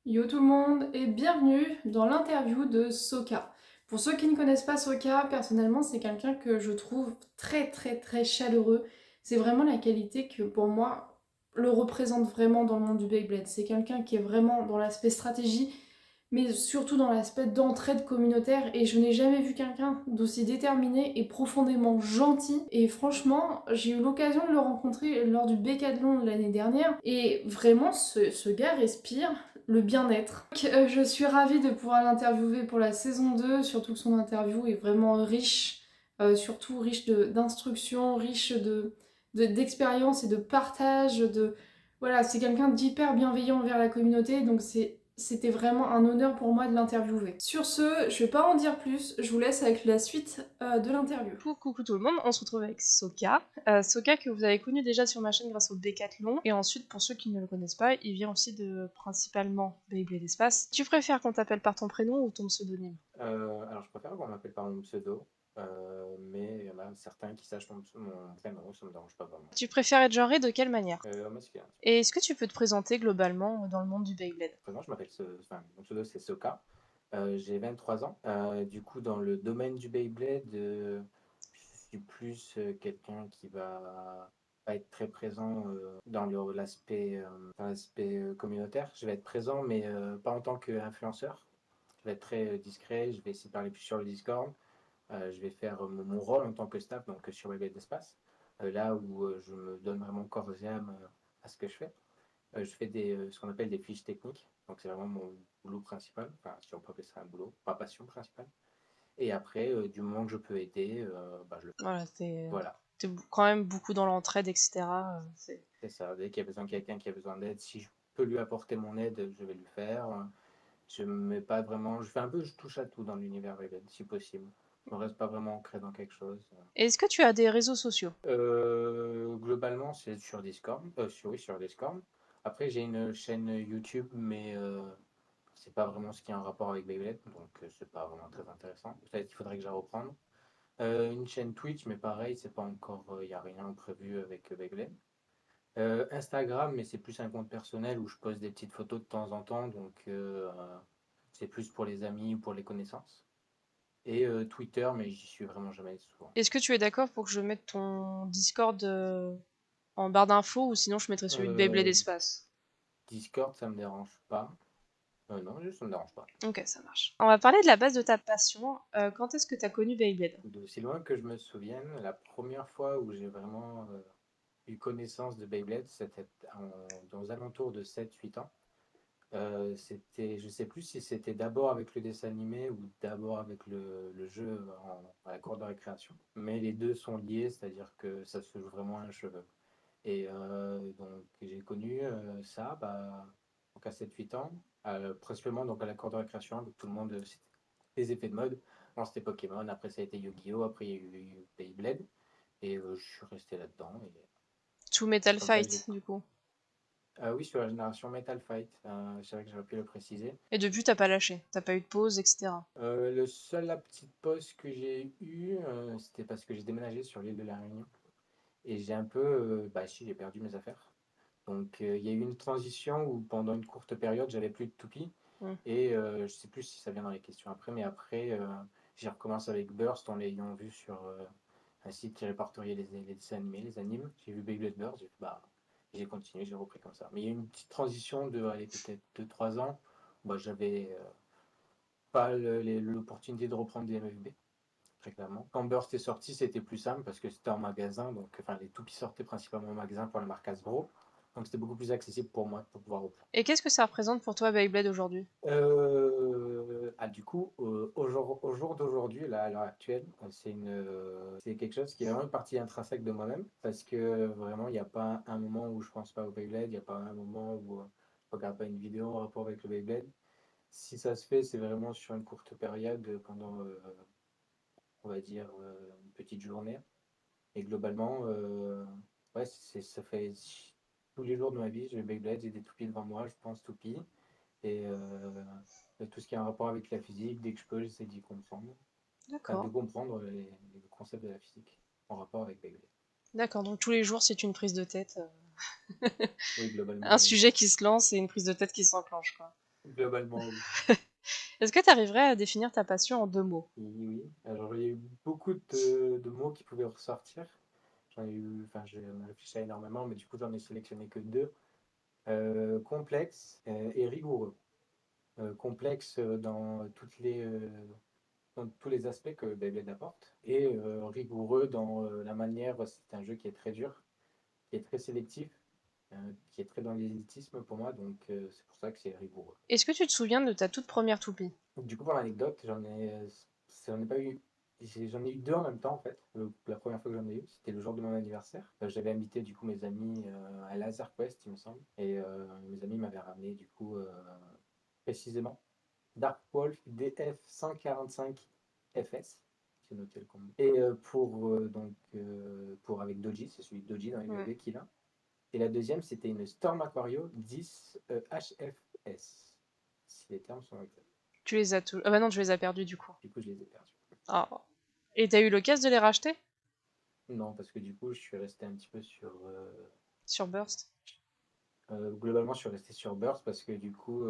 Yo tout le monde et bienvenue dans l'interview de Soka. Pour ceux qui ne connaissent pas Soka, personnellement c'est quelqu'un que je trouve très très très chaleureux. C'est vraiment la qualité que pour moi le représente vraiment dans le monde du Beyblade. C'est quelqu'un qui est vraiment dans l'aspect stratégie, mais surtout dans l'aspect d'entraide communautaire. Et je n'ai jamais vu quelqu'un d'aussi déterminé et profondément gentil. Et franchement, j'ai eu l'occasion de le rencontrer lors du Bécathlon de l'année dernière. Et vraiment, ce gars respire le bien-être. Je suis ravie de pouvoir l'interviewer pour la saison 2, surtout que son interview est vraiment riche, surtout riche d'instructions, riche d'expérience et de partage, voilà, c'est quelqu'un d'hyper bienveillant envers la communauté, donc c'était vraiment un honneur pour moi de l'interviewer. Sur ce, je vais pas en dire plus, je vous laisse avec la suite de l'interview. Coucou tout le monde, on se retrouve avec Soka. Soka que vous avez connu déjà sur ma chaîne grâce au Décathlon. Et ensuite, pour ceux qui ne le connaissent pas, il vient aussi de principalement Beyblade Espace. Tu préfères qu'on t'appelle par ton prénom ou ton pseudonyme? Alors, je préfère qu'on m'appelle par mon pseudo, mais il y en a certains qui sachent mon prénom, ça me dérange pas vraiment. Tu préfères être genré de quelle manière? Masculin. Et est-ce que tu peux te présenter globalement dans le monde du Beyblade? Présent, enfin, mon pseudo c'est Soka. J'ai 23 ans. Du coup, dans le domaine du Beyblade, je suis plus quelqu'un qui va pas être très présent dans l'aspect communautaire. Je vais être présent, mais pas en tant qu'influenceur. Je vais être très discret. Je vais essayer de parler plus sur le Discord. Je vais faire mon rôle en tant que staff, donc sur Web d'Espace, là où je me donne vraiment corps et âme à ce que je fais. Je fais ce qu'on appelle des fiches techniques, donc c'est vraiment mon boulot principal, enfin si on peut appeler ça un boulot, ma passion principale. Et après, du moment que je peux aider, je le fais. Voilà, Voilà, t'es quand même beaucoup dans l'entraide, etc. c'est ça. Dès qu'il y a besoin de quelqu'un qui a besoin d'aide, si je peux lui apporter mon aide, je vais le faire. Je me mets pas vraiment, je fais un peu, je touche à tout dans l'univers Raven, si possible. Je ne reste pas vraiment ancré dans quelque chose. Est-ce que tu as des réseaux sociaux? Globalement, c'est sur Discord. Oui, sur Discord. Après, j'ai une chaîne YouTube, mais c'est pas vraiment ce qui est en rapport avec Beyblade, donc c'est pas vraiment très intéressant. Peut-être qu'il faudrait que je la reprenne. Une chaîne Twitch, mais pareil, c'est pas encore, il n'y a rien prévu avec Beyblade. Instagram, mais c'est plus un compte personnel où je poste des petites photos de temps en temps, donc c'est plus pour les amis ou pour les connaissances. Et Twitter, mais j'y suis vraiment jamais souvent. Est-ce que tu es d'accord pour que je mette ton Discord en barre d'infos ou sinon je mettrai celui de Beyblade Euh, Espace? Discord, ça me dérange pas. Non, juste ça me dérange pas. Ok, ça marche. On va parler de la base de ta passion. Quand est-ce que tu as connu Beyblade? D'aussi loin que je me souvienne, la première fois où j'ai vraiment eu connaissance de Beyblade, c'était dans aux alentours de 7 8 ans. Je sais plus si c'était d'abord avec le dessin animé ou d'abord avec le jeu à la cour de récréation. Mais les deux sont liés, c'est-à-dire que ça se joue vraiment à un cheveu. Et donc j'ai connu ça donc à 7 8 ans, principalement donc à la cour de récréation, avec tout le monde, c'était les effets de mode. Bon, c'était Pokémon, après ça a été Yu-Gi-Oh!, après il y a eu Beyblade, et je suis resté là-dedans. Et To c'est Metal comme ça que Fight, j'ai. du coup. Oui, sur la génération Metal Fight, c'est vrai que j'aurais pu le préciser. Et depuis, t'as pas lâché. T'as pas eu de pause, etc. La petite pause que j'ai eue, c'était parce que j'ai déménagé sur l'île de la Réunion. Et j'ai un peu, si j'ai perdu mes affaires. Donc il y a eu une transition où pendant une courte période, j'avais plus de toupie. Hmm. Et je sais plus si ça vient dans les questions après, mais après, j'ai recommencé avec Burst en l'ayant vu sur un site qui répertoriait les dessins animés, les animes. J'ai vu Beyblade Burst, j'ai continué, j'ai repris comme ça. Mais il y a eu une petite transition de, allez, peut-être 2 3 ans. J'avais pas l'opportunité de reprendre des MFB, très clairement. Quand Burst est sorti, c'était plus simple parce que c'était en magasin, donc enfin les toupies sortaient principalement en magasin pour la marque Hasbro, donc c'était beaucoup plus accessible pour moi pour pouvoir reprendre. Et qu'est-ce que ça représente pour toi, Beyblade, aujourd'hui? Du coup, au jour d'aujourd'hui, là, à l'heure actuelle, c'est quelque chose qui est vraiment une partie intrinsèque de moi-même, parce que vraiment, il n'y a pas un moment où je pense pas au Beyblade, il n'y a pas un moment où je regarde pas une vidéo en rapport avec le Beyblade. Si ça se fait, c'est vraiment sur une courte période, pendant, on va dire, une petite journée. Et globalement, ouais, ça fait tous les jours de ma vie, j'ai Beyblade, j'ai des toupies devant moi, je pense toupies. Et tout ce qui a un rapport avec la physique, dès que je peux, j'essaie d'y comprendre. Enfin, de D'accord. comprendre les concepts de la physique en rapport avec Beyblade. D'accord, donc tous les jours, c'est une prise de tête. Oui, globalement, Un oui. sujet qui se lance et une prise de tête qui s'enclenche, quoi. Globalement, oui. Est-ce que tu arriverais à définir ta passion en 2 mots? Oui, oui. Alors, il y a eu beaucoup de mots qui pouvaient ressortir. J'en ai eu, enfin, j'ai réfléchi à énormément, mais du coup, j'en ai sélectionné que deux. Complexe et rigoureux. Complexe dans tous les aspects que Beyblade apporte, et rigoureux dans la manière, c'est un jeu qui est très dur, qui est très sélectif, qui est très dans l'élitisme pour moi, donc c'est pour ça que c'est rigoureux. Est-ce que tu te souviens de ta toute première toupie? Du coup, pour l'anecdote, j'en ai pas eu, j'en ai eu deux en même temps en fait. La première fois que j'en ai eu, c'était le jour de mon anniversaire. J'avais invité du coup mes amis à Laser Quest, il me semble, et mes amis m'avaient ramené du coup précisément Dark Wolf DF 145 FS. J'ai noté le combo. Et pour avec Doji, c'est celui de Doji dans les Mmh. bébés qu'il a. Et la deuxième, c'était une Storm Aquario 10 HFS. Si les termes sont exacts. Tu les as tous. Ah bah non, tu les as perdus du coup. Du coup, je les ai perdus. Ah. Et t'as eu l'occasion de les racheter? Non, parce que du coup, je suis resté un petit peu sur. Sur Burst? Globalement, je suis resté sur Burst parce que du coup,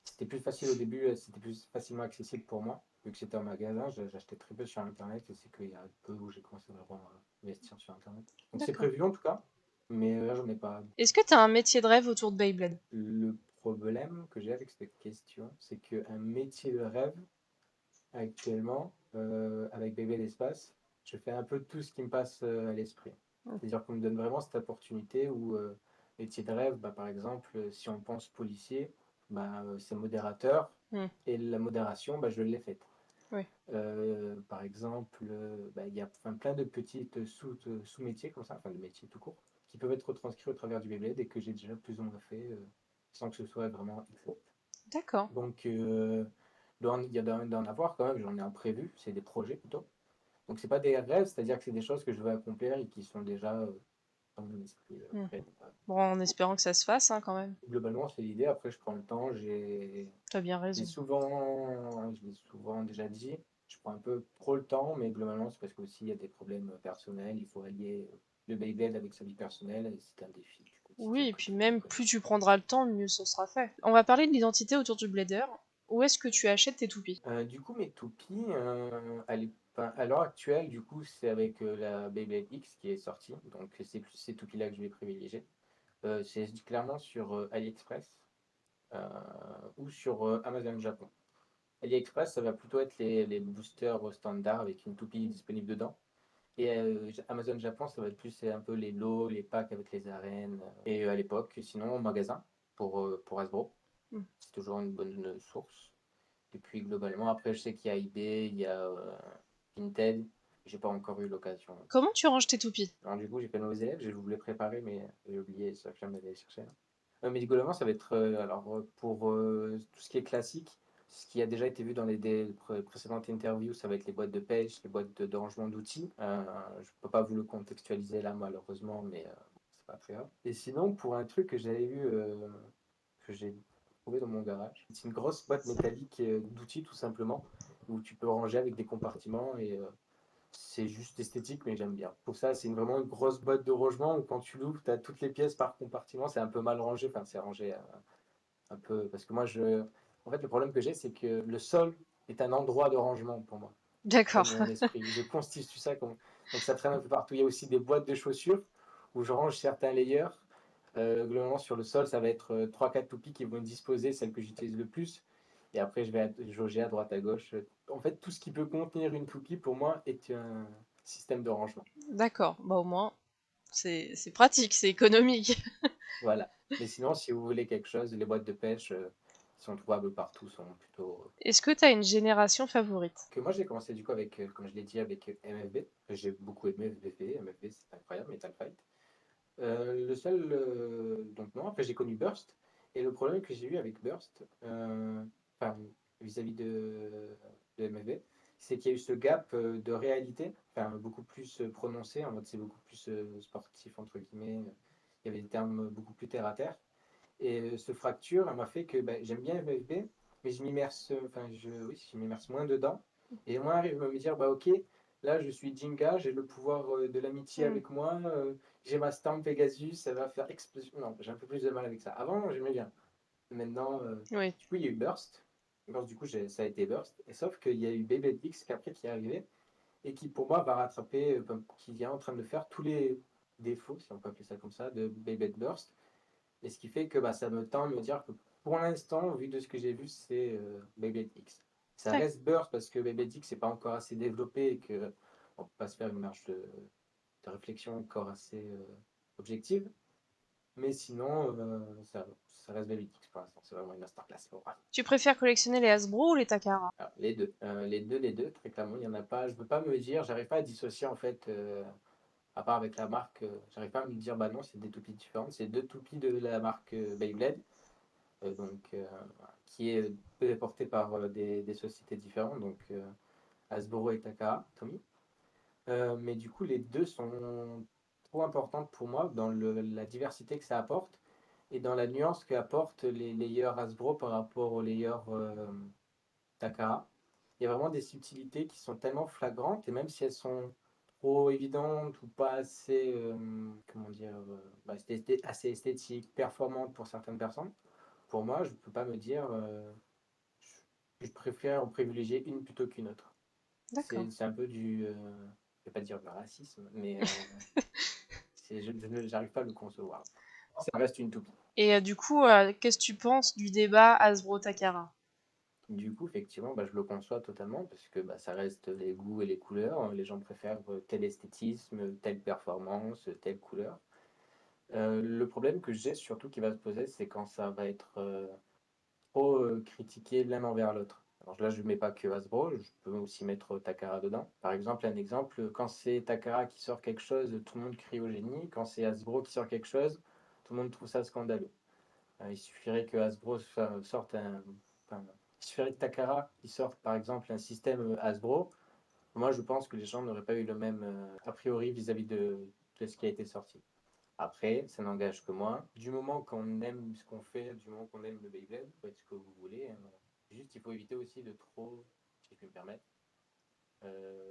c'était plus facile au début, c'était plus facilement accessible pour moi. Vu que c'était en magasin, j'achetais très peu sur Internet et c'est qu'il y a peu où j'ai commencé vraiment à investir sur Internet. Donc c'est D'accord. prévu en tout cas, mais là, j'en ai pas. Est-ce que t'as un métier de rêve autour de Beyblade? Le problème que j'ai avec cette question, c'est qu'un métier de rêve, actuellement, avec Bébé d'Espace, je fais un peu tout ce qui me passe à l'esprit. Mm. C'est-à-dire qu'on me donne vraiment cette opportunité où, métier de rêve, bah, par exemple, si on pense policier, bah, c'est modérateur, Mm. et la modération, bah, je l'ai faite. Oui. Par exemple, bah, il y a plein de petites sous-métiers comme ça, enfin de métiers tout court, qui peuvent être retranscrits au travers du Beyblade et que j'ai déjà plus ou moins fait sans que ce soit vraiment exact. D'accord. Donc, il y a d'en avoir quand même, j'en ai un prévu, c'est des projets plutôt. Donc, c'est pas des rêves, c'est-à-dire que c'est des choses que je veux accomplir et qui sont déjà dans mon esprit. Mm. Prêtes. Bon, en espérant que ça se fasse, hein, quand même. Globalement, c'est l'idée. Après, je prends le temps. T'as bien raison. Je l'ai souvent déjà dit. Je prends un peu trop le temps, mais globalement, c'est parce qu'aussi il y a des problèmes personnels. Il faut allier le Beyblade avec sa vie personnelle. Et c'est un défi du quotidien Oui, et que puis tout le monde même connaît. plus tu prendras le temps, mieux ce sera fait. On va parler de l'identité autour du blader. Où est-ce que tu achètes tes toupies? Du coup, mes toupies, à l'heure actuelle, du coup, c'est avec la Beyblade X qui est sortie. Donc, c'est plus ces toupies-là que je vais privilégier. C'est clairement sur AliExpress euh, ou sur Amazon Japon. AliExpress, ça va plutôt être les boosters standards avec une toupie disponible dedans. Et Amazon Japon, ça va être plus c'est un peu les lots, les packs avec les arènes. Et à l'époque, sinon, au magasin pour Hasbro. Mm. C'est toujours une bonne source. Et puis globalement, après, je sais qu'il y a eBay, il y a Vinted. J'ai pas encore eu l'occasion. Comment tu ranges tes toupies? Alors, du coup, j'ai fait de mauvais élèves, je voulais préparer, mais j'ai oublié ça, que j'aime aller chercher. Mais globalement, ça va être pour tout ce qui est classique, ce qui a déjà été vu dans précédentes interviews, ça va être les boîtes de pêche, les boîtes de rangement d'outils. Je peux pas vous le contextualiser là, malheureusement, mais c'est pas très grave. Et sinon, pour un truc que j'avais vu, que j'ai trouvé dans mon garage, c'est une grosse boîte métallique d'outils, tout simplement, où tu peux ranger avec des compartiments et c'est juste esthétique, mais j'aime bien. Pour ça, c'est vraiment une grosse boîte de rangement où quand tu l'ouvres, tu as toutes les pièces par compartiment. C'est un peu mal rangé, enfin, c'est rangé un peu. Parce que moi, en fait, le problème que j'ai, c'est que le sol est un endroit de rangement pour moi, dans D'accord. mon esprit. Je constitue ça comme. Donc ça traîne un peu partout. Il y a aussi des boîtes de chaussures où je range certains layers. Globalement, sur le sol, ça va être 3-4 toupies qui vont être disposées, celles que j'utilise le plus. Et après, je vais jauger à droite, à gauche. En fait, tout ce qui peut contenir une toupie, pour moi, est un système de rangement. D'accord. Bah au moins, c'est pratique, c'est économique. Voilà. Mais sinon, si vous voulez quelque chose, les boîtes de pêche qui sont trouvables partout sont plutôt. Est-ce que t'as une génération favorite? Que moi, j'ai commencé du coup avec, comme je l'ai dit, avec MFB. J'ai beaucoup aimé MFB. MFB, c'est incroyable, Metal Fight. Le seul. Donc, non, après, j'ai connu Burst. Et le problème que j'ai eu avec Burst, enfin, vis-à-vis de MFB, c'est qu'il y a eu ce gap de réalité, enfin, beaucoup plus prononcé. En mode, c'est beaucoup plus sportif, entre guillemets. Il y avait des termes beaucoup plus terre à terre. Et ce fracture, elle m'a fait que bah, j'aime bien FFB, mais oui, je m'immerse moins dedans. Et moi, arrive à me dire, bah ok, là je suis Jinga, j'ai le pouvoir de l'amitié Hmm. avec moi, j'ai ma stamp Pegasus, ça va faire explosion. Non, j'ai un peu plus de mal avec ça. Avant, j'aimais bien. Maintenant, Oui. du coup, il y a eu Burst. Burst, du coup, ça a été Burst. Et sauf qu'il y a eu Beyblade X qu'après qui est arrivé et qui, pour moi, va rattraper, qui est en train de faire tous les défauts, si on peut appeler ça comme ça, de Beyblade Burst. Et ce qui fait que bah, ça me tend à me dire que pour l'instant, vu de ce que j'ai vu, c'est Beyblade X. Ça Tac. reste Burst parce que Beyblade X n'est pas encore assez développé et qu'on ne peut pas se faire une marge de réflexion encore assez objective. Mais sinon, ça reste Beyblade X pour l'instant. C'est vraiment une masterclass pour moi. Tu préfères collectionner les Hasbro ou les Takara? Alors, les deux, très clairement, il y en a pas. Je peux pas me dire, j'arrive pas à dissocier en fait, à part avec la marque, j'arrive pas à me dire, bah non, c'est des toupies différentes. C'est deux toupies de la marque Beyblade, donc qui est portée par des sociétés différentes, donc Hasbro et Takara, Tommy. Mais du coup, les deux sont trop importantes pour moi dans la diversité que ça apporte et dans la nuance qu'apportent les layers Hasbro par rapport aux layers Takara. Il y a vraiment des subtilités qui sont tellement flagrantes et même si elles sont trop évidentes ou pas assez, comment dire, bah, assez esthétiques, performantes pour certaines personnes, pour moi, je ne peux pas me dire je préfère en privilégier une plutôt qu'une autre. D'accord. C'est un peu je vais pas dire du racisme, mais j'arrive pas à le concevoir. Ça reste une toupie. Et du coup, qu'est-ce que tu penses du débat Hasbro-Takara? Du coup, effectivement, bah, je le conçois totalement parce que bah, ça reste les goûts et les couleurs. Les gens préfèrent tel esthétisme, telle performance, telle couleur. Le problème que j'ai surtout qui va se poser, c'est quand ça va être trop critiqué l'un envers l'autre. Alors là, je ne mets pas que Hasbro, je peux aussi mettre Takara dedans. Par exemple, un exemple, quand c'est Takara qui sort quelque chose, tout le monde crie au génie. Quand c'est Hasbro qui sort quelque chose, tout le monde trouve ça scandaleux. Il suffirait que Hasbro sorte un. Enfin, il suffirait que Takara qui sorte par exemple un système Hasbro. Moi, je pense que les gens n'auraient pas eu le même a priori vis-à-vis de ce qui a été sorti. Après, ça n'engage que moi. Du moment qu'on aime ce qu'on fait, du moment qu'on aime le Beyblade, vous faites ce que vous voulez, hein. Juste, il faut éviter aussi de trop, si je puis me permettre,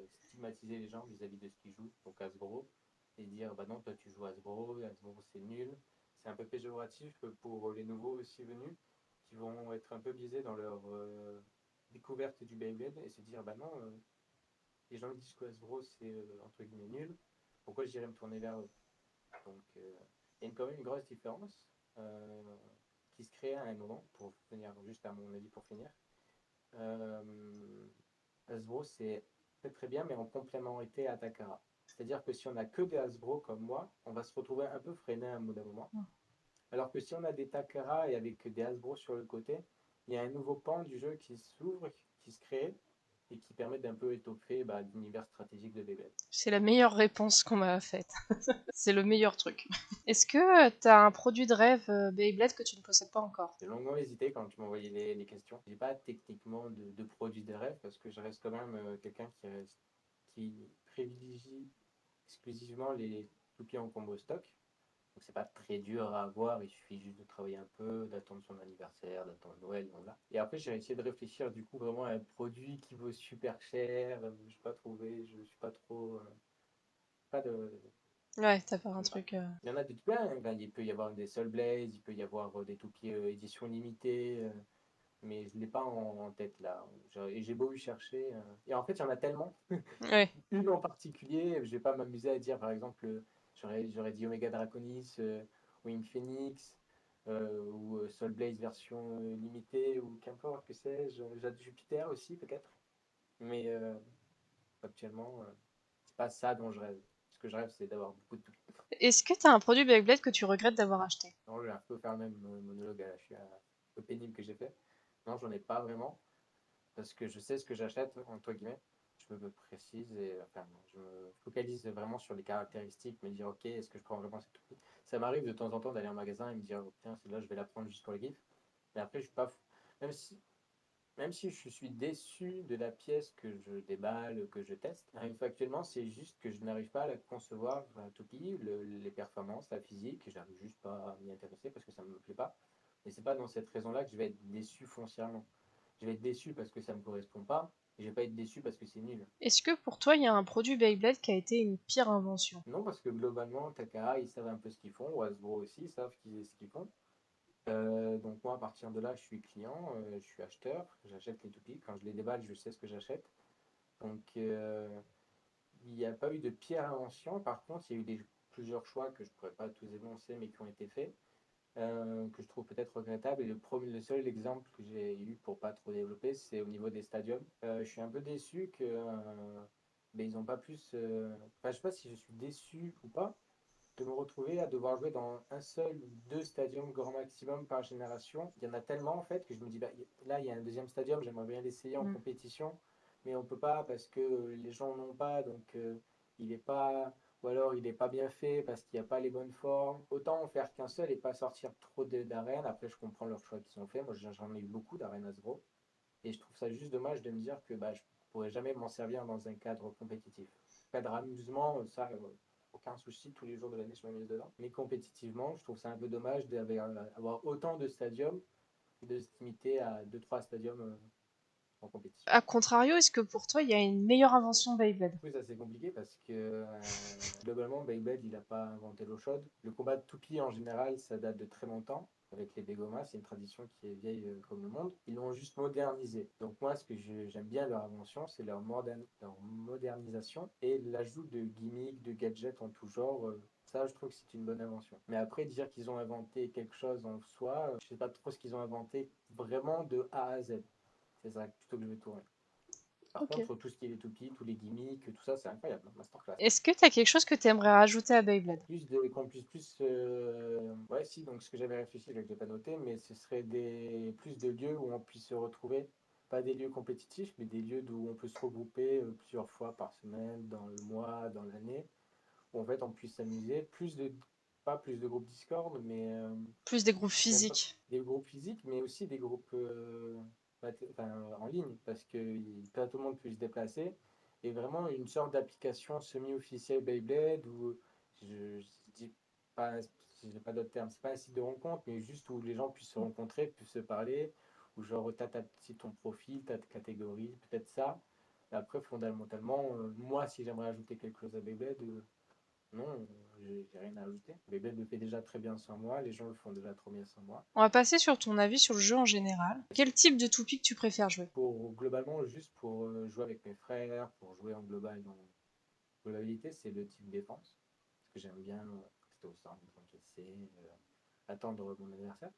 stigmatiser les gens vis-à-vis de ce qu'ils jouent, donc Hasbro, et dire bah non, toi tu joues Hasbro, Hasbro c'est nul. C'est un peu péjoratif pour les nouveaux aussi venus qui vont être un peu biaisés dans leur découverte du Beyblade et se dire bah non, les gens disent que Hasbro c'est entre guillemets nul, pourquoi j'irais me tourner vers eux? Donc il y a quand même une grosse différence euh, qui se crée à un moment, pour venir juste à mon avis pour finir. Euh, Hasbro, c'est très très bien, mais en complémentarité à Takara. C'est-à-dire que si on a que des Hasbro comme moi, on va se retrouver un peu freiné à un bout d'un moment. Alors que si on a des Takara et avec des Hasbro sur le côté, il y a un nouveau pan du jeu qui s'ouvre, qui se crée et qui permet d'un peu étoffer bah, l'univers stratégique de Beyblade. C'est la meilleure réponse qu'on m'a faite. C'est le meilleur truc. Est-ce que t'as un produit de rêve Beyblade que tu ne possèdes pas encore? J'ai longuement hésité quand tu m'envoyais les questions. J'ai pas techniquement de produit de rêve parce que je reste quand même quelqu'un qui privilégie exclusivement les toupies en combo stock. Donc c'est pas très dur à avoir, il suffit juste de travailler un peu, d'attendre son anniversaire, d'attendre Noël, donc là. Et après j'ai essayé de réfléchir du coup vraiment à un produit qui vaut super cher, je n'ai pas trouvé, je suis pas trop, pas de, Ouais, t'as pas un bah, truc. il y en a de tout plein, hein. Il peut y avoir des Soul Blaze, il peut y avoir des toupies édition limitée, mais je ne l'ai pas en tête là. Et j'ai beau y chercher. Et en fait, il y en a tellement. Ouais. Une en particulier, je ne vais pas m'amuser à dire, par exemple, j'aurais dit Omega Draconis, Wing Phoenix, ou Soul Blaze version limitée, ou qu'importe, que sais-je. Jade Jupiter aussi, peut-être. Mais actuellement, c'est pas ça dont je rêve. Ce que je rêve, c'est d'avoir beaucoup de tout. Est-ce que t'as un produit Beyblade que tu regrettes d'avoir acheté? Non, je vais un peu faire le même monologue à je suis un peu pénible que j'ai fait. Non, j'en ai pas vraiment. Parce que je sais ce que j'achète, entre guillemets. Je me précise et enfin, je me focalise vraiment sur les caractéristiques, me dire ok, est-ce que je prends vraiment cette toupie. Ça m'arrive de temps en temps d'aller en magasin et me dire oh, tiens, celle-là, je vais la prendre juste pour le gif. Mais après, je suis pas. Même si, même si je suis déçu de la pièce que je déballe, que je teste, actuellement, c'est juste que je n'arrive pas à la concevoir, la toupie, les performances, la physique, j'arrive juste pas à m'y intéresser parce que ça ne me plaît pas. Et c'est pas dans cette raison-là que je vais être déçu foncièrement. Je vais être déçu parce que ça me correspond pas, et je vais pas être déçu parce que c'est nul. Est-ce que pour toi, il y a un produit Beyblade qui a été une pire invention? Non, parce que globalement, Takara, ils savent un peu ce qu'ils font, ou Hasbro aussi, ils savent ce qu'ils font. Donc moi, à partir de là, je suis client, je suis acheteur, j'achète les toupies. Quand je les déballe, je sais ce que j'achète. Donc il n'y a pas eu de pire invention. Par contre, il y a eu plusieurs choix que je ne pourrais pas tous énoncer, mais qui ont été faits, que je trouve peut-être regrettable. Et le seul exemple que j'ai eu pour pas trop développer, c'est au niveau des stadiums. Je suis un peu déçu que ben, ils n'ont pas plus. Enfin, je sais pas si je suis déçu ou pas de me retrouver à devoir jouer dans un seul ou deux stadiums grand maximum par génération. Il y en a tellement en fait que je me dis, bah, là il y a un deuxième stadium, j'aimerais bien l'essayer en Mm. compétition, mais on peut pas parce que les gens n'ont pas, donc il est pas, ou alors il n'est pas bien fait parce qu'il n'y a pas les bonnes formes. Autant en faire qu'un seul et pas sortir trop d'arènes. Après, je comprends leurs choix qu'ils ont fait. Moi, j'en ai eu beaucoup d'arènes à Asbro. Et je trouve ça juste dommage de me dire que bah, je pourrais jamais m'en servir dans un cadre compétitif. Cadre amusement, ça, aucun souci, tous les jours de l'année, je m'amuse dedans. Mais compétitivement, je trouve ça un peu dommage d'avoir autant de stadiums et de se limiter à deux trois stadiums en compétition. A contrario, est-ce que pour toi, il y a une meilleure invention de Beyblade? Oui, ça c'est compliqué parce que globalement, Beyblade, il n'a pas inventé l'eau chaude. Le combat de toupie en général, ça date de très longtemps. Avec les Bégomas, c'est une tradition qui est vieille comme le monde. Ils l'ont juste modernisé. Donc moi, ce que j'aime bien leur invention, c'est leur modernisation et l'ajout de gimmicks, de gadgets en tout genre. Ça, je trouve que c'est une bonne invention. Mais après, dire qu'ils ont inventé quelque chose en soi, je sais pas trop ce qu'ils ont inventé vraiment de A à Z. C'est ça plutôt que je vais tourner. Par Ok. contre, tout ce qui est les toupies, tous les gimmicks, tout ça, c'est incroyable. Masterclass. Est-ce que tu as quelque chose que tu aimerais rajouter à Beyblade? Qu'on puisse plus. Ouais, si, donc ce que j'avais réfléchi, je ne l'ai pas noté, mais ce serait plus de lieux où on puisse se retrouver. Pas des lieux compétitifs, mais des lieux où on peut se regrouper plusieurs fois par semaine, dans le mois, dans l'année, où en fait on puisse s'amuser. Pas plus de groupes Discord, mais Plus des groupes même pas physiques. des groupes physiques, mais aussi des groupes en ligne, parce que pas tout le monde peut se déplacer. Et vraiment une sorte d'application semi-officielle Beyblade où je dis pas, je n'ai pas d'autres termes, c'est pas un site de rencontre, mais juste où les gens puissent se rencontrer, puissent se parler, où genre t'as ton profil, ta catégorie, peut-être ça. Et après, fondamentalement, moi, si j'aimerais ajouter quelque chose à Beyblade, non, j'ai rien à ajouter. Beyblade le fait déjà très bien sans moi, les gens le font déjà trop bien sans moi. On va passer sur ton avis sur le jeu en général. Quel type de toupie que tu préfères jouer? Globalement, juste pour jouer avec mes frères, pour jouer en globalité, c'est le type défense. Parce que j'aime bien rester au centre, encaisser, attendre mon adversaire.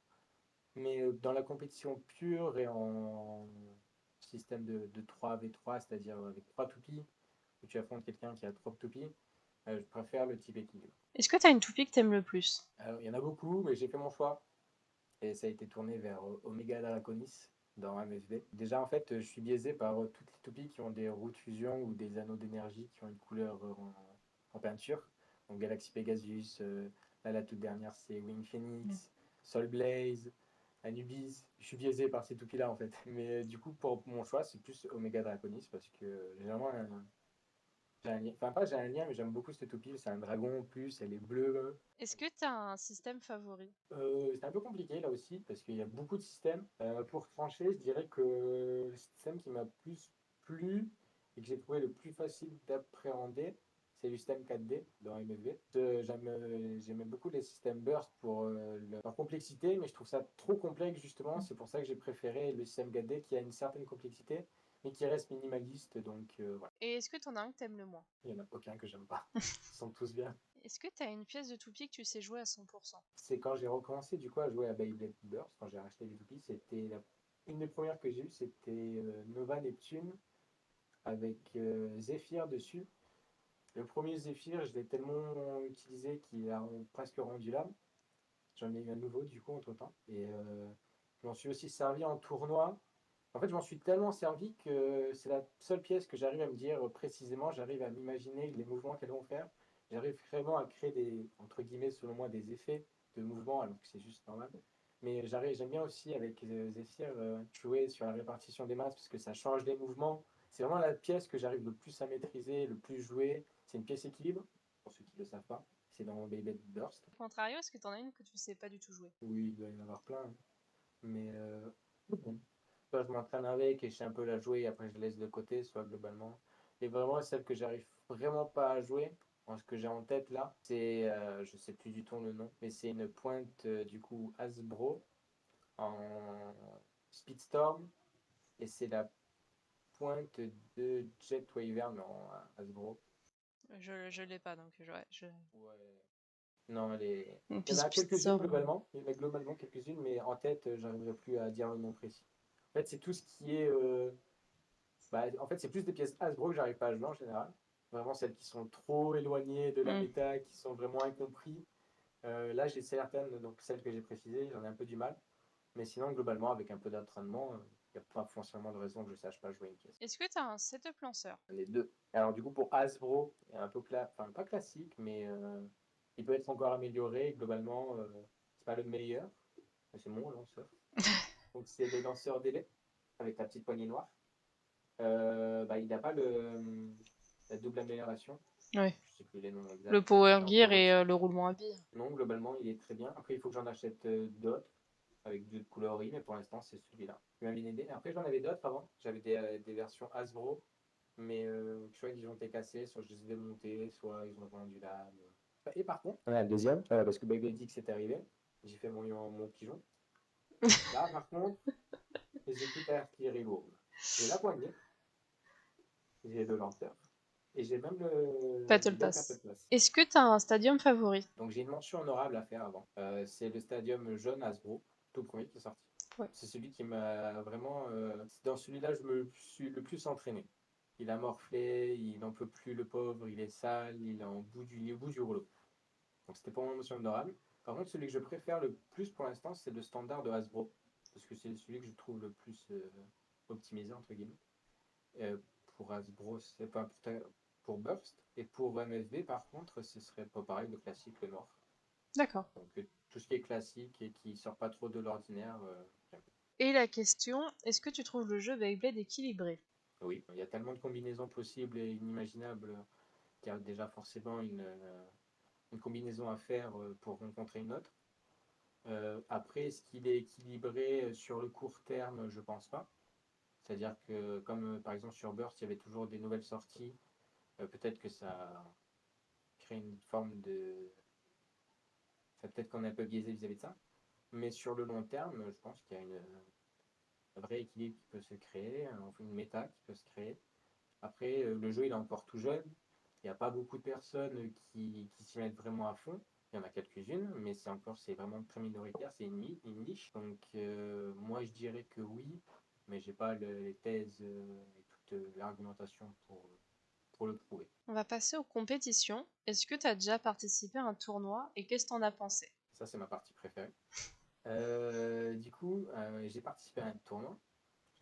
Mais dans la compétition pure et en système de 3v3, c'est-à-dire avec 3 toupies, où tu affrontes quelqu'un qui a 3 toupies, je préfère le type équilibre. Est-ce que tu as une toupie que t'aimes le plus? Alors, il y en a beaucoup, mais j'ai fait mon choix. Et ça a été tourné vers Omega Draconis dans MFB. Déjà, en fait, je suis biaisé par toutes les toupies qui ont des roues de fusion ou des anneaux d'énergie qui ont une couleur en peinture. Donc Galaxy Pegasus, là la toute dernière c'est Wing Phoenix, Soul Blaze, Anubis. Je suis biaisé par ces toupies-là en fait. Mais du coup, pour mon choix, c'est plus Omega Draconis parce que j'ai vraiment j'ai un lien. Enfin, pas j'ai un lien, mais j'aime beaucoup cette toupie. C'est un dragon en plus, elle est bleue. Est-ce que tu as un système favori? C'est un peu compliqué là aussi parce qu'il y a beaucoup de systèmes. Pour trancher, je dirais que le système qui m'a plus plu et que j'ai trouvé le plus facile d'appréhender, c'est le système 4D dans MFV. J'aimais beaucoup les systèmes Burst pour leur complexité, mais je trouve ça trop complexe justement. C'est pour ça que j'ai préféré le système 4D qui a une certaine complexité, mais qui reste minimaliste. Donc voilà. Et est-ce que t'en as un que t'aimes le moins? Il n'y en a aucun que j'aime pas. Ils sont tous bien. Est-ce que t'as une pièce de toupie que tu sais jouer à 100%? C'est quand j'ai recommencé du coup à jouer à Beyblade Burst, quand j'ai racheté les toupies, une des premières que j'ai eues, c'était Nova Neptune avec Zephyr dessus. Le premier Zephyr, je l'ai tellement utilisé qu'il a presque rendu l'âme. J'en ai eu un nouveau du coup entre temps. Et je m'en suis aussi servi en tournoi. En fait, je m'en suis tellement servi que c'est la seule pièce que j'arrive à me dire précisément, j'arrive à m'imaginer les mouvements qu'elles vont faire. J'arrive vraiment à créer entre guillemets, selon moi, des effets de mouvement alors que c'est juste normal. Mais j'aime bien aussi avec Zephyr jouer sur la répartition des masses parce que ça change les mouvements. C'est vraiment la pièce que j'arrive le plus à maîtriser, le plus jouer. C'est une pièce équilibre, pour ceux qui ne le savent pas. C'est dans Beyblade Burst. Au contrario, est-ce que t'en as une que tu sais pas du tout jouer? Oui, il doit y en avoir plein, hein. Mais soit je m'entraîne avec et je sais un peu la jouer et après je laisse de côté, soit globalement. Et vraiment, celle que j'arrive vraiment pas à jouer, ce que j'ai en tête là, je sais plus du tout le nom, mais c'est une pointe du coup Hasbro. en Speedstorm et c'est la pointe de Jet Wyvern en Hasbro. Je l'ai pas, donc ouais, Ouais. Non, Et il y puis en a quelques-unes Speedstorm. globalement. Il y en a globalement quelques-unes, mais en tête, j'arriverai plus à dire le nom précis. En fait, c'est tout ce qui est. En fait, c'est plus des pièces Hasbro que j'arrive pas à jouer en général. Vraiment celles qui sont trop éloignées de la Hmm. méta, qui sont vraiment incompris. Là, j'ai certaines, donc celles que j'ai précisées, j'en ai un peu du mal. Mais sinon, globalement, avec un peu d'entraînement, il n'y a pas forcément de raison que je sache pas jouer une pièce. Est-ce que tu as un setup lanceur? Les deux. Alors, du coup, pour Hasbro, un peu enfin, pas classique, mais il peut être encore amélioré. Globalement, c'est pas le meilleur, mais c'est mon lanceur. Donc, c'est le lanceur délai avec la petite poignée noire. Il n'a pas la double amélioration. Oui. Je sais plus les noms Le exacts. Power C'est en Gear cours et aussi. le roulement à billes. Non, globalement, il est très bien. Après, il faut que j'en achète d'autres avec d'autres coloris, mais pour l'instant, c'est celui-là. Tu m'as une idée. Après, j'en avais d'autres avant. J'avais des versions Hasbro, mais soit ils ont été cassés, soit je les ai démontés, soit ils ont vendu l'âme. Et par contre, on a le deuxième, parce que Baby X est arrivé. J'ai fait mon pigeon. Là, par contre, j'ai tout artillerie lourde. J'ai la poignée, j'ai le lanceur, et j'ai même Battle le Battle Pass. Pass. Est-ce que tu as un stadium favori? Donc j'ai une mention honorable à faire avant. C'est le stadium jaune Hasbro, tout premier qui est sorti. Ouais. C'est celui qui m'a vraiment. C'est dans celui-là je me suis le plus entraîné. Il a morflé, il n'en peut plus le pauvre, il est sale, il est au bout du rouleau. Donc c'était pour mon mention honorable. Par contre, celui que je préfère le plus pour l'instant, c'est le standard de Hasbro. Parce que c'est celui que je trouve le plus optimisé, entre guillemets. Euh, pour Hasbro, c'est pas pour Burst. Et pour MFB, par contre, ce serait pas pareil, le classique, le noir. D'accord. Donc tout ce qui est classique et qui sort pas trop de l'ordinaire, j'aime. Et la question, est-ce que tu trouves le jeu Beyblade équilibré? Oui, il y a tellement de combinaisons possibles et inimaginables qu'il y a déjà forcément une combinaison à faire pour rencontrer une autre. Après, est-ce qu'il est équilibré sur le court terme? Je pense pas. C'est-à-dire que, comme par exemple sur Burst, il y avait toujours des nouvelles sorties, peut-être que ça crée une forme de. Peut-être qu'on est un peu biaisé vis-à-vis de ça. Mais sur le long terme, je pense qu'il y a un vrai équilibre qui peut se créer, une méta qui peut se créer. Après, le jeu il est encore tout jeune. Il n'y a pas beaucoup de personnes qui s'y mettent vraiment à fond. Il y en a quelques-unes, mais c'est vraiment très minoritaire, c'est une niche. Donc moi je dirais que oui, mais j'ai pas les thèses et toute l'argumentation pour le prouver. On va passer aux compétitions. Est-ce que tu as déjà participé à un tournoi et qu'est-ce que t'en as pensé? Ça c'est ma partie préférée. Du coup, j'ai participé à un tournoi.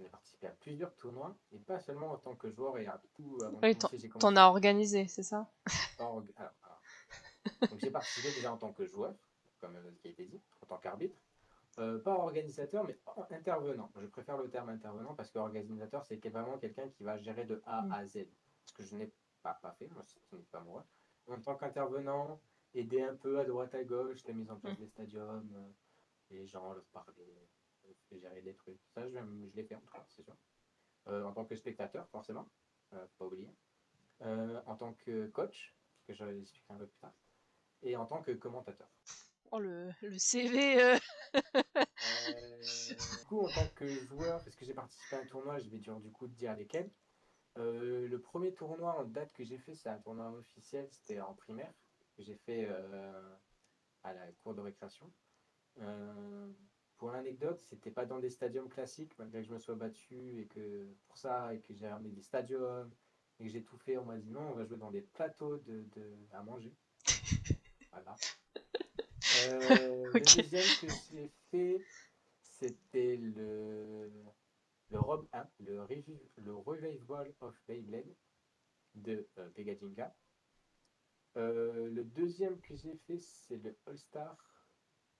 J'ai participé à plusieurs tournois, et pas seulement en tant que joueur, et tout, avant de Oui, commencer, j'ai t'en commencé as organisé, c'est ça? donc j'ai participé déjà en tant que joueur, comme ce qui a été dit, en tant qu'arbitre. Pas organisateur, mais intervenant. Je préfère le terme intervenant parce qu'organisateur, c'est vraiment quelqu'un qui va gérer de A Mm. à Z. Ce que je n'ai pas fait, moi, ce n'est pas moi. En tant qu'intervenant, aider un peu à droite à gauche, la mise en Mm. place des stadiums, les gens, leur parler, gérer des trucs. Ça, je l'ai fait en tout cas, c'est sûr. En tant que spectateur, forcément, faut pas oublier. En tant que coach, que je vais expliquer un peu plus tard. Et en tant que commentateur. Oh, le CV. Du coup, en tant que joueur, parce que j'ai participé à un tournoi, je vais du coup te dire lesquels. Le premier tournoi en date que j'ai fait, c'est un tournoi officiel, c'était en primaire, que j'ai fait à la cour de récréation. Euh, pour l'anecdote, c'était pas dans des stadiums classiques, malgré que je me sois battu et que pour ça, et que j'ai ramené des stadiums et que j'ai tout fait, on m'a dit non, on va jouer dans des plateaux à manger. Voilà. Le Ok. deuxième que j'ai fait, c'était le Rob 1, le Revival of Beyblade de Pegajinka. Le deuxième que j'ai fait, c'est le All-Star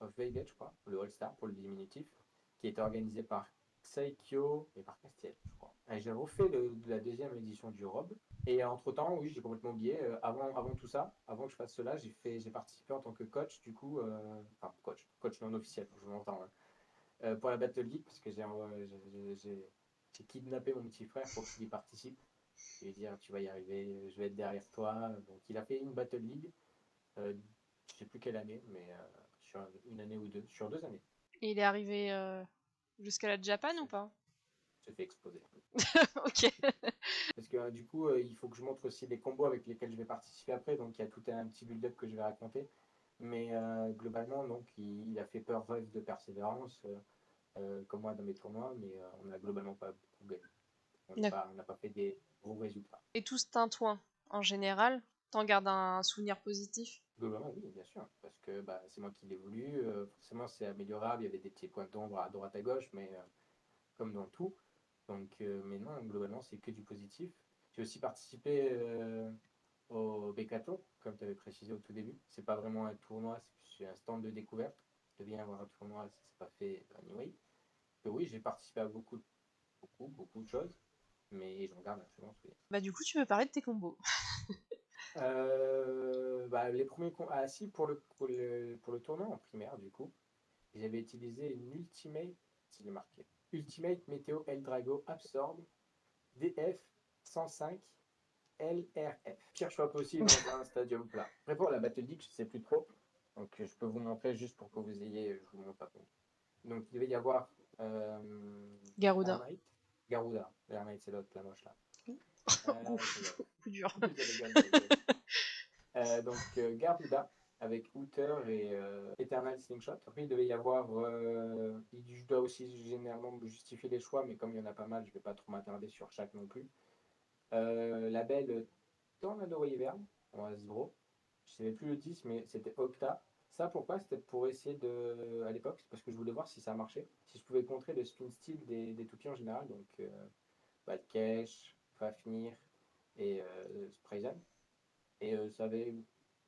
of Beyblade, je crois, le All-Star pour le diminutif, qui était organisé par Saikyo et par Castiel, je crois. Et j'ai refait la deuxième édition du Rob. Et entre-temps, oui, j'ai complètement oublié, avant tout ça, avant que je fasse cela, j'ai participé en tant que coach, du coup, enfin coach non officiel, je m'entends, hein, pour la Battle League, parce que j'ai kidnappé mon petit frère pour qu'il y participe. Je lui ai dit, ah, tu vas y arriver, je vais être derrière toi. Donc il a fait une Battle League, je ne sais plus quelle année, mais sur une année ou deux, sur 2 années. Et il est arrivé jusqu'à la Japan ou Se, pas? se fait exploser. Ok. Parce que du coup, il faut que je montre aussi les combos avec lesquels je vais participer après. Donc il y a tout un petit build-up que je vais raconter. Mais globalement, donc, il a fait preuve de persévérance, comme moi dans mes tournois, mais on n'a globalement pas beaucoup gagné. D'accord. On n'a pas fait des gros résultats. Et tout ce tintouin, en général, t'en gardes un souvenir positif? Globalement, oui, bien sûr, parce que bah, c'est moi qui l'ai voulu. Forcément, c'est améliorable. Il y avait des petits points d'ombre à droite à gauche, mais comme dans tout. Donc, mais non, globalement, c'est que du positif. J'ai aussi participé au Bécaton, comme tu avais précisé au tout début. C'est pas vraiment un tournoi, c'est un stand de découverte. Il devait y avoir un tournoi, ça s'est pas fait anyway. Et oui, j'ai participé à beaucoup de choses, mais j'en garde un très bon souvenir. Bah du coup, tu peux parler de tes combos. Bah, les premiers ah si pour le tournoi en primaire du coup, j'avais utilisé une Ultimate, s'il est marqué, Ultimate Météo Eldrago Absorb DF 105 LRF. Pire choix possible dans un stadium plat. Après pour la Battle League, je sais plus trop. Donc je peux vous montrer juste pour que vous ayez, je vous montre pas compte. Donc il devait y avoir Garuda. Airknight, Garuda. Airknight c'est l'autre, la moche là. C'est l'autre. Coup dur. En plus elle est gamme. Garuda avec Hooter et Eternal Slingshot. Après, il devait y avoir. Je dois aussi généralement justifier les choix, mais comme il y en a pas mal, je ne vais pas trop m'attarder sur chaque non plus. La belle Tornado Wyvern en Hasbro. Je ne savais plus le 10, mais c'était Octa. Ça, pourquoi? C'était pour essayer de. À l'époque, c'est parce que je voulais voir si ça marchait. Si je pouvais contrer le spin style des toupies en général. Donc, Badkesh, Fafnir et Sprayzan. Et ça avait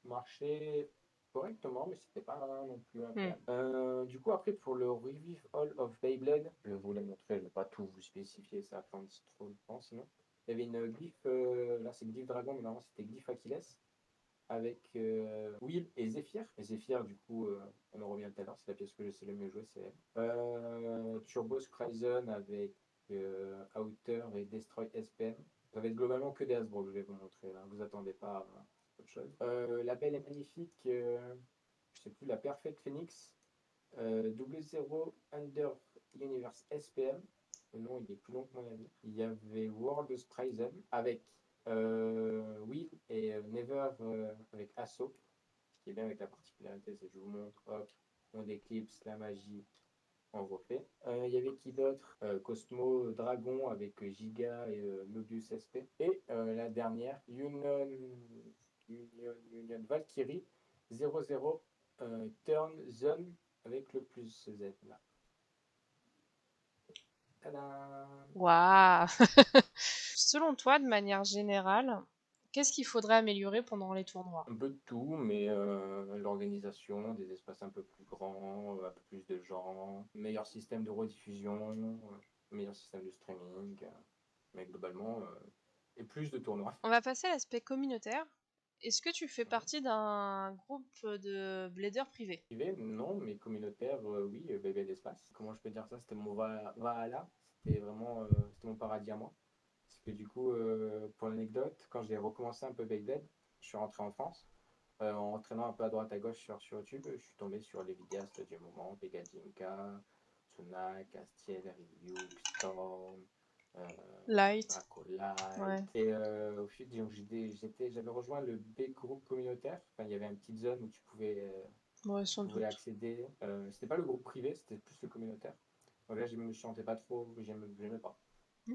marché correctement, mais c'était pas non plus Hmm. incroyable. Du coup, après, pour le Revive All of Beyblade, je vais vous le montrer, je ne vais pas tout vous spécifier, ça va prendre trop de temps sinon. Il y avait une glyphe, là c'est glyphe dragon, mais normalement c'était glyphe Achilles, avec Will et Zephyr. Et Zephyr, du coup, on en revient tout à l'heure, c'est la pièce que je sais le mieux jouer, c'est elle. Turbo Scryzen avec Outer et Destroy SPM. Ça va être globalement que des Hasbro que je vais vous montrer, là. Vous attendez pas à autre chose. La belle est magnifique, je sais plus, la Perfect Phoenix, double 0 Under Universe SPM. Le nom il est plus long que mon avis. Il y avait World Spryzen avec Will et Never avec Asso. Ce qui est bien avec la particularité, c'est que je vous montre, hop, on déclipse la magie, on refait. Il y avait qui d'autre? Cosmo Dragon avec Giga et Mobius SP. Et la dernière, Union Valkyrie 00 Turn Zone avec le plus Z là. Tadam! Waouh. Selon toi, de manière générale, qu'est-ce qu'il faudrait améliorer pendant les tournois? Un peu de tout, mais l'organisation, des espaces un peu plus grands, un peu plus de gens, meilleur système de rediffusion, meilleur système de streaming, mais globalement, et plus de tournois. On va passer à l'aspect communautaire. Est-ce que tu fais Mhm. partie d'un groupe de bladers privés? Privé, non, mais communautaire, oui, bébé d'espace. Comment je peux dire ça? C'était mon Valhalla, c'était vraiment c'était mon paradis à moi. Parce que du coup, pour l'anecdote, quand j'ai recommencé un peu Beyblade, je suis rentré en France. En entraînant un peu à droite à gauche sur YouTube, je suis tombé sur les vidéastes du moment, Pegadinka, Tsunak, Castiel, Ryu, Storm, euh, Light. Dracolight. Ouais. Et au fil, donc, j'avais rejoint le B groupe communautaire. Enfin, il y avait une petite zone où Ouais, tu sans pouvais doute. accéder. C'était pas le groupe privé, c'était plus le communautaire. Donc là, je me sentais pas trop, j'aimais pas. Hmm.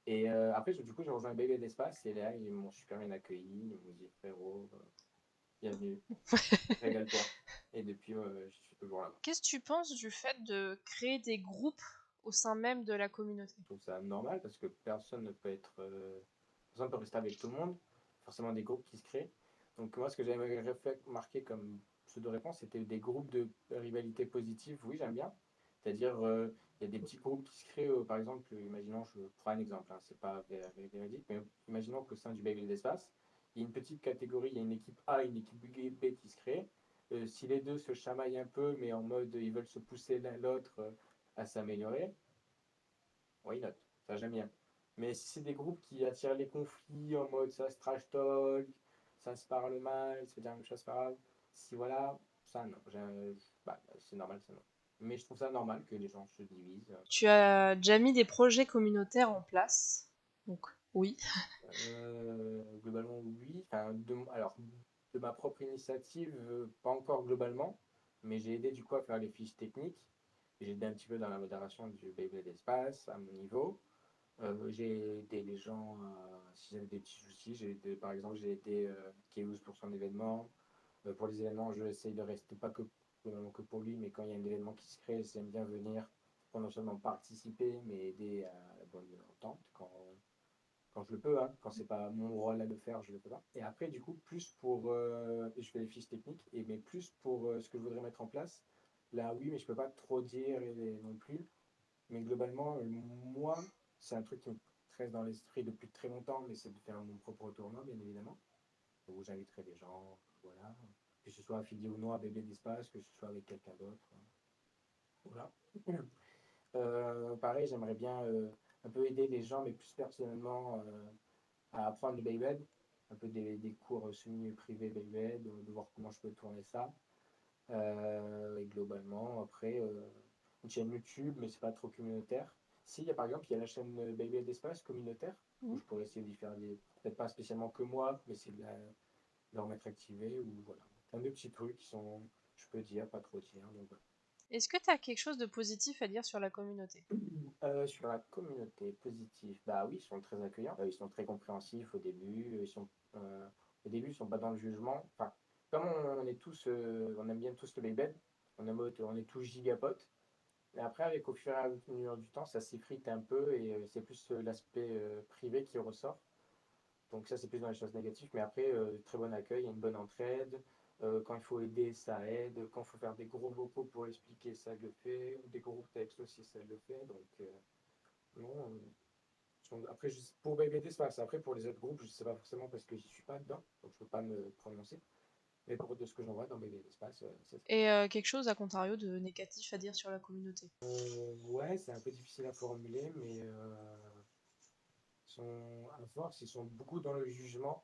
Et après, du coup, j'ai rejoint Bébé d'Espace et là, ils m'ont super bien accueilli. Ils m'ont dit, frérot, bienvenue, régale-toi. Et depuis, je suis toujours là-bas. Qu'est-ce que tu penses du fait de créer des groupes au sein même de la communauté? Je trouve ça normal parce que personne ne peut rester avec tout le monde. Forcément, des groupes qui se créent. Donc, moi, ce que j'avais remarqué comme pseudo-réponse, c'était des groupes de rivalité positive. Oui, j'aime bien. C'est-à-dire, il y a des petits groupes qui se créent. Par exemple, imaginons, je prends un exemple, hein, c'est pas véridique, mais imaginons qu'au sein du Beyblade d'Espace, il y a une petite catégorie, il y a une équipe A et une équipe B qui se crée. Si les deux se chamaillent un peu, mais en mode ils veulent se pousser l'un l'autre à s'améliorer, why not? Ça, j'aime bien. Mais si c'est des groupes qui attirent les conflits en mode ça se trash talk, ça se parle mal, ça veut dire quelque chose pas grave, si voilà, ça non. Bah, c'est normal, ça non. Mais je trouve ça normal que les gens se divisent. Tu as déjà mis des projets communautaires en place. Donc, oui. Globalement, oui. Enfin, alors, de ma propre initiative, pas encore globalement, mais j'ai aidé du coup à faire les fiches techniques. J'ai aidé un petit peu dans la modération du Beyblade d'espace à mon niveau. J'ai aidé les gens si j'avais des petits soucis. Par exemple, j'ai aidé Keus pour son événement. Pour les événements, je essaye de rester pas que pour lui, mais quand il y a un événement qui se crée, j'aime bien venir pour non seulement participer, mais aider à la bonne entente quand je le peux, hein. Quand c'est pas mon rôle à le faire, je le fais pas. Et après, du coup, plus pour, je fais les fiches techniques, mais plus pour ce que je voudrais mettre en place. Là, oui, mais je peux pas trop dire non plus. Mais globalement, moi, c'est un truc qui me reste dans l'esprit depuis très longtemps, mais c'est de faire mon propre tournoi, bien évidemment, où j'inviterai des gens, voilà, que ce soit affilié ou non à Bébé d'Espace, que ce soit avec quelqu'un d'autre, voilà. Pareil, j'aimerais bien un peu aider les gens, mais plus personnellement, à apprendre le Beyblade, un peu des cours semi-privés Beyblade, de voir comment je peux tourner ça. Et globalement, après, une chaîne YouTube, mais c'est pas trop communautaire. Si, il y a par exemple, il y a la chaîne Beyblade d'Espace communautaire, où Mhm. je pourrais essayer d'y faire peut-être pas spécialement que moi, mais c'est de leur mettre activé, ou voilà. Plein de petits trucs qui sont, je peux dire, pas trop dire. Donc, voilà. Est-ce que tu as quelque chose de positif à dire sur la communauté? Sur la communauté positive, bah oui, ils sont très accueillants, ils sont très compréhensifs au début, au début, ils sont pas dans le jugement. Enfin, comme on est tous, on aime bien tous le Beyblade, on est tous gigapotes. Et après, avec au fur et à mesure du temps, ça s'effrite un peu et c'est plus l'aspect privé qui ressort. Donc ça, c'est plus dans les choses négatives. Mais après, très bon accueil, il y a une bonne entraide. Quand il faut aider, ça aide. Quand il faut faire des gros vocaux pour expliquer, ça le fait. Des gros textes aussi, ça le fait. Donc non. Après, pour BBD, c'est pas ça. Après, pour les autres groupes, je ne sais pas forcément parce que j'y suis pas dedans. Donc je ne peux pas me prononcer. Mais pour de ce que j'en vois dans BBD Espace, c'est ça. Et quelque chose, à contrario, de négatif à dire sur la communauté? Ouais, c'est un peu difficile à formuler, mais à force, ils sont beaucoup dans le jugement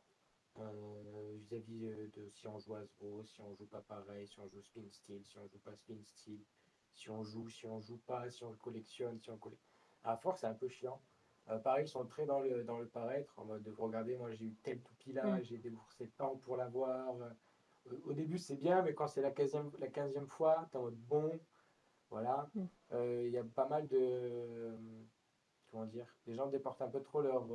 vis-à-vis de si on joue Hasbro, si on joue pas pareil, si on joue Spin Steel, si on joue pas Spin Steel, si on joue pas, si on le collectionne, si on collectionne. À force, c'est un peu chiant. Pareil, ils sont très dans le paraître, en mode de regardez, moi j'ai eu tel toupie là, Mm. j'ai déboursé tant pour l'avoir. Au début, c'est bien, mais quand c'est la 15e fois, t'es en mode bon, voilà. Mm. Il y a pas mal de, comment dire, les gens déportent un peu trop leurs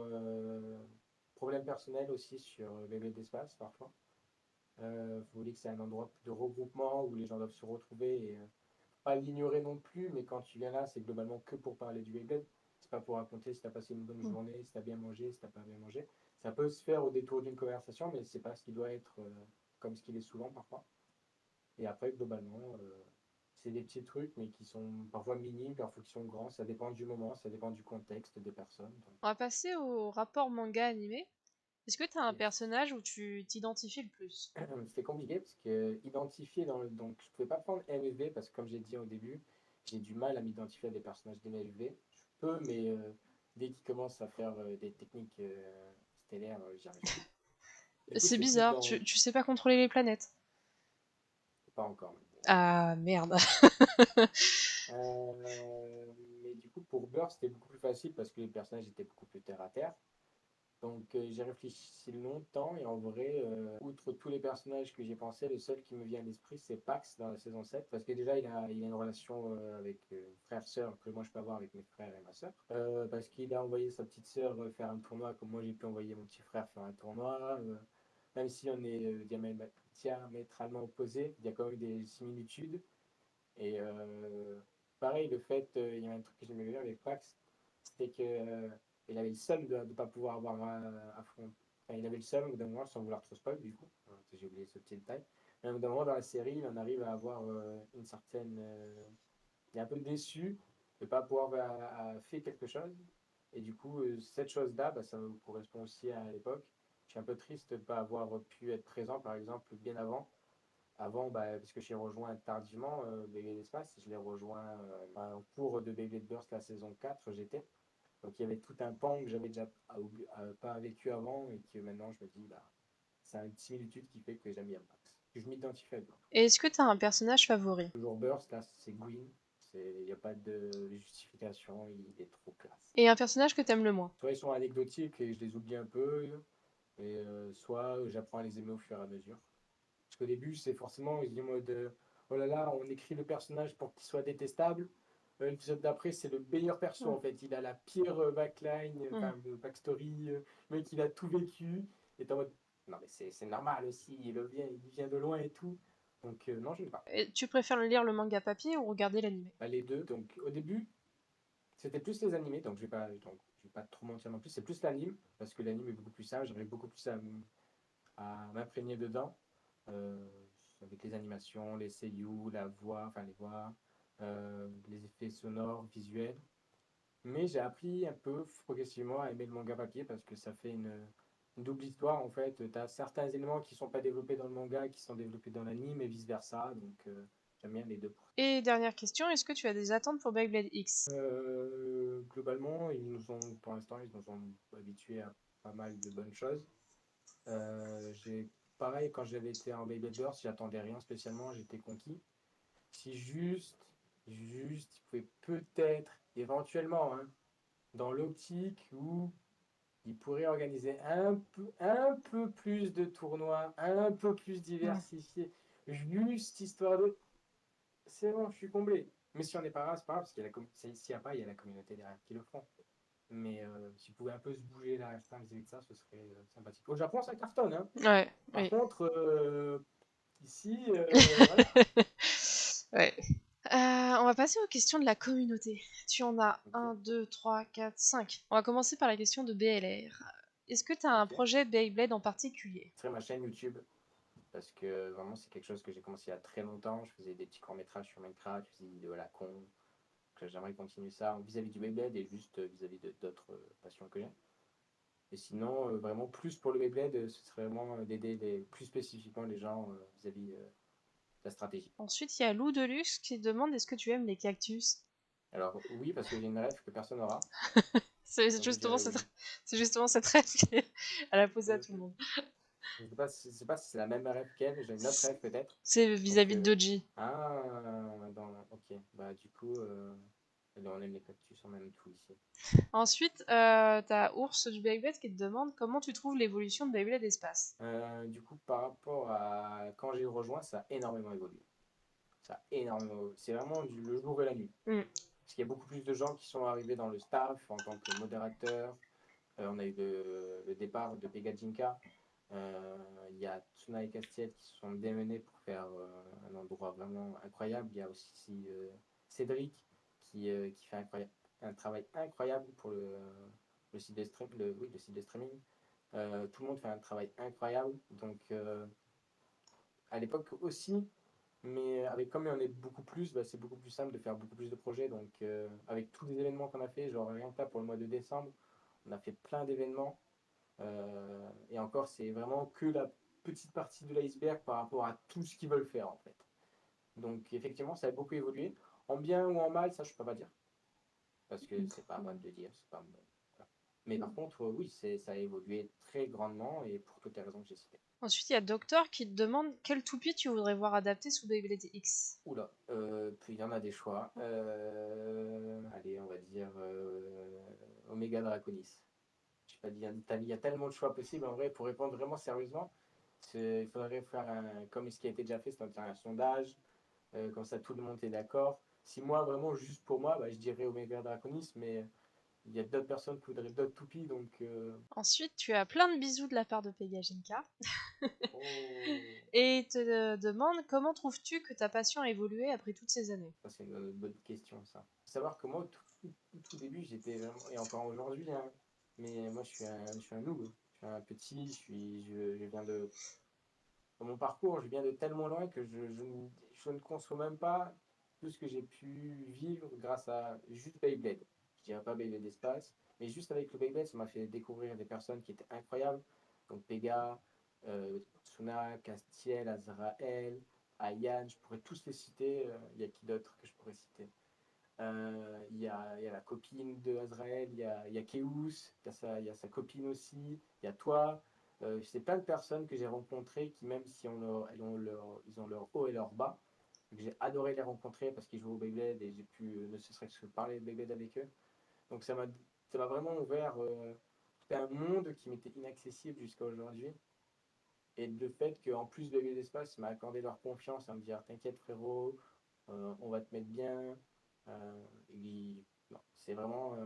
problèmes personnels aussi sur bébé d'espace parfois. Vous voulez que c'est un endroit de regroupement où les gens doivent se retrouver et pas l'ignorer non plus, mais quand tu viens là, c'est globalement que pour parler du Beyblade. C'est pas pour raconter si t'as passé une bonne Mm. journée, si t'as bien mangé, si t'as pas bien mangé. Ça peut se faire au détour d'une conversation, mais c'est pas ce qui doit être comme ce qu'il est souvent parfois. Et après, globalement, c'est des petits trucs, mais qui sont parfois minimes, parfois qui sont grands. Ça dépend du moment, ça dépend du contexte des personnes. Donc, On va passer au rapport manga animé. Est-ce que tu as un yes. personnage où tu t'identifies le plus? C'était compliqué parce que identifier donc je pouvais pas prendre MLV parce que comme j'ai dit au début, j'ai du mal à m'identifier à des personnages d'MLV. Je peux, mais dès qu'ils commencent à faire des techniques stellaires, j'y arrive pas. Du coup, C'est c'était plus bizarre, dans tu sais pas contrôler les planètes. pas encore. Ah merde. Mais du coup, pour Burst, c'était beaucoup plus facile parce que les personnages étaient beaucoup plus terre à terre. Donc j'ai réfléchi longtemps et en vrai, outre tous les personnages que j'ai pensé, le seul qui me vient à l'esprit c'est Pax dans la saison 7 parce que déjà il a une relation avec frère-sœur que moi je peux avoir avec mes frères et ma sœur. Parce qu'il a envoyé sa petite sœur faire un tournoi comme moi j'ai pu envoyer mon petit frère faire un tournoi. Même si on est diamétralement opposés, il y a quand même des similitudes. Et pareil, le fait, il y a un truc que j'aimais bien avec Pax, c'était que il avait le seum de ne pas pouvoir avoir un front. Enfin, il avait le seum au bout d'un moment, sans vouloir trop spoil du coup. J'ai oublié ce petit détail. Mais au bout d'un moment, dans la série, il en arrive à avoir une certaine. Il est un peu déçu de ne pas pouvoir faire quelque chose. Et du coup, cette chose-là, bah, ça me correspond aussi à l'époque. Je suis un peu triste de ne pas avoir pu être présent, par exemple, bien avant avant, bah, parce que j'ai rejoint tardivement Beyblade d'Espace, je l'ai rejoint en cours de Beyblade Burst la saison 4, j'étais. Donc il y avait tout un pan que j'avais déjà pas vécu avant et que maintenant je me dis, bah, c'est une similitude qui fait que j'aime bien Max. Que je m'identifie à lui. Et est-ce que tu as un personnage favori? Toujours Burst, là c'est Gwyn. Il n'y a pas de justification, il est trop classe. Et un personnage que t'aimes le moins? Soit ils sont anecdotiques et je les oublie un peu, et soit j'apprends à les aimer au fur et à mesure. Parce qu'au début, c'est forcément, ils disent en mode oh là là, on écrit le personnage pour qu'il soit détestable. L'épisode d'après, c'est le meilleur perso Mm. en fait. Il a la pire backline, enfin backstory, le mec il a tout vécu. Et t'es en mode non, mais c'est normal aussi, il vient de loin et tout. Donc, non, je ne sais pas. Et tu préfères lire le manga papier ou regarder l'animé? Bah, les deux. Donc, au début, c'était plus les animés, je vais pas trop mentir non plus. C'est plus l'anime, parce que l'anime est beaucoup plus simple. J'arrive beaucoup plus à m'imprégner dedans. euh, Avec les animations, les seiyuu, la voix, enfin les voix, les effets sonores, visuels. Mais j'ai appris un peu progressivement à aimer le manga papier parce que ça fait une double histoire en fait. Tu as certains éléments qui sont pas développés dans le manga qui sont développés dans l'anime et vice versa. Donc j'aime bien les deux. Et dernière question, est-ce que tu as des attentes pour Beyblade X? Globalement, pour l'instant, ils nous ont habitués à pas mal de bonnes choses. J'ai pareil quand j'avais été en Beyblade Burst, j'attendais rien spécialement, j'étais conquis. Si juste, il pouvait peut-être, éventuellement, hein, dans l'optique où il pourrait organiser un peu plus de tournois, un peu plus Mm. diversifiés, juste histoire de. C'est bon, je suis comblé. Mais si on n'est pas là, c'est pas grave, parce qu'il y a s'il n'y a pas, il y a la communauté derrière qui le font. Mais s'il pouvait un peu se bouger la restreinte vis-à-vis de ça, ce serait sympathique. Au Japon, ça cartonne, hein. Ouais, Par oui. contre, ici, voilà. Ouais. On va passer aux questions de la communauté. Tu en as Ok, 1, 2, 3, 4, 5. On va commencer par la question de BLR. Est-ce que tu as un ok. projet Beyblade en particulier? Ce serait ma chaîne YouTube. Parce que vraiment, c'est quelque chose que j'ai commencé il y a très longtemps. Je faisais des petits courts-métrages sur Minecraft, je faisais des vidéos à la con. J'aimerais continuer ça vis-à-vis du Beyblade et juste vis-à-vis d'autres passions que j'ai. Et sinon, vraiment, plus pour le Beyblade, ce serait vraiment d'aider plus spécifiquement les gens vis-à-vis de la stratégie. Ensuite, il y a Lou Deluxe qui demande est-ce que tu aimes les cactus? Alors, oui, parce que j'ai une rêve que personne n'aura. C'est Donc, je justement dirais cette, oui. c'est justement cette rêve qu'elle a posée à Euh, tout le monde. je ne sais pas, sais pas si c'est la même rêve qu'elle, j'ai une autre rêve peut-être. C'est Donc, vis-à-vis de Doji. ah, ok. Bah, du coup, on aime les cactus en même tout ici. Ensuite, t'as Ours du Beyblade qui te demande comment tu trouves l'évolution de Beyblade Espace. Du coup, par rapport à quand j'ai rejoint, ça a énormément évolué. Ça a énormément évolué. C'est vraiment le jour et la nuit. Mm. Parce qu'il y a beaucoup plus de gens qui sont arrivés dans le staff en tant que modérateur. On a eu le départ de Pegajinka. Il y a Tsuna et Castiel qui se sont démenés pour faire un endroit vraiment incroyable. Il y a aussi Cédric qui fait un travail incroyable pour le site de oui, le site de streaming. Tout le monde fait un travail incroyable. Donc, à l'époque aussi, mais avec comme on est beaucoup plus, bah, c'est beaucoup plus simple de faire beaucoup plus de projets. Donc, avec tous les événements qu'on a fait, genre rien que là pour le mois de décembre, on a fait plein d'événements. Et encore, c'est vraiment que la petite partie de l'iceberg par rapport à tout ce qu'ils veulent faire en fait. Donc, effectivement, ça a beaucoup évolué. En bien ou en mal, ça je peux pas dire. Parce que c'est pas à moi de le dire. C'est pas... voilà. Mais par contre, oui, ça a évolué très grandement et pour toutes les raisons que j'ai citées. Ensuite, il y a Docteur qui te demande quel toupie tu voudrais voir adapté sous Beyblade X. Oula, puis il y en a des choix. Allez, on va dire Omega Draconis. Je sais pas, il y a tellement de choix possibles en vrai pour répondre vraiment sérieusement. Il faudrait faire comme ce qui a été déjà fait, c'est-à-dire un sondage, comme ça tout le monde est d'accord. Si moi, vraiment, juste pour moi, bah, je dirais Omega Draconis, mais il y a d'autres personnes qui voudraient d'autres toupies, donc. Ensuite, tu as plein de bisous de la part de Pegajinka. Oh, Et il te demande comment trouves-tu que ta passion a évolué après toutes ces années. ça c'est une bonne question ça. Faut savoir que moi, tout début, j'étais vraiment, et encore aujourd'hui, hein, mais moi je suis un noob. Je suis un petit, je viens de. Dans mon parcours, je viens de tellement loin que je ne conçois même pas tout ce que j'ai pu vivre grâce à juste Beyblade. Je dirais pas Beyblade Espace, mais juste avec le Beyblade, ça m'a fait découvrir des personnes qui étaient incroyables. Donc Pega, Tsuna, Castiel, Azrael, Ayan, je pourrais tous les citer. Il y a qui d'autre que je pourrais citer? Il y a la copine de Azrael, il y a Keus, il y a sa copine aussi, il y a toi. C'est plein de personnes que j'ai rencontrées qui, même si ils ont leur haut et leur bas, J'ai adoré les rencontrer parce qu'ils jouent au Beyblade et j'ai pu ne serait-ce que parler de Beyblade avec eux. Donc ça m'a vraiment ouvert un monde qui m'était inaccessible jusqu'à aujourd'hui. Et le fait qu'en plus Beyblade Espace m'a accordé leur confiance à me dire t'inquiète frérot, on va te mettre bien. Euh, non, c'est vraiment.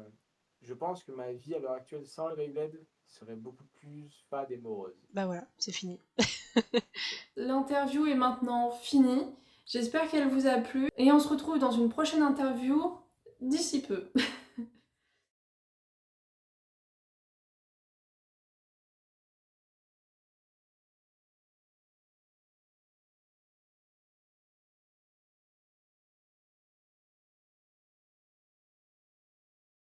Je pense que ma vie à l'heure actuelle sans le Beyblade serait beaucoup plus fade et morose. Bah voilà, c'est fini. C'est ça. L'interview est maintenant finie. J'espère qu'elle vous a plu et on se retrouve dans une prochaine interview d'ici peu.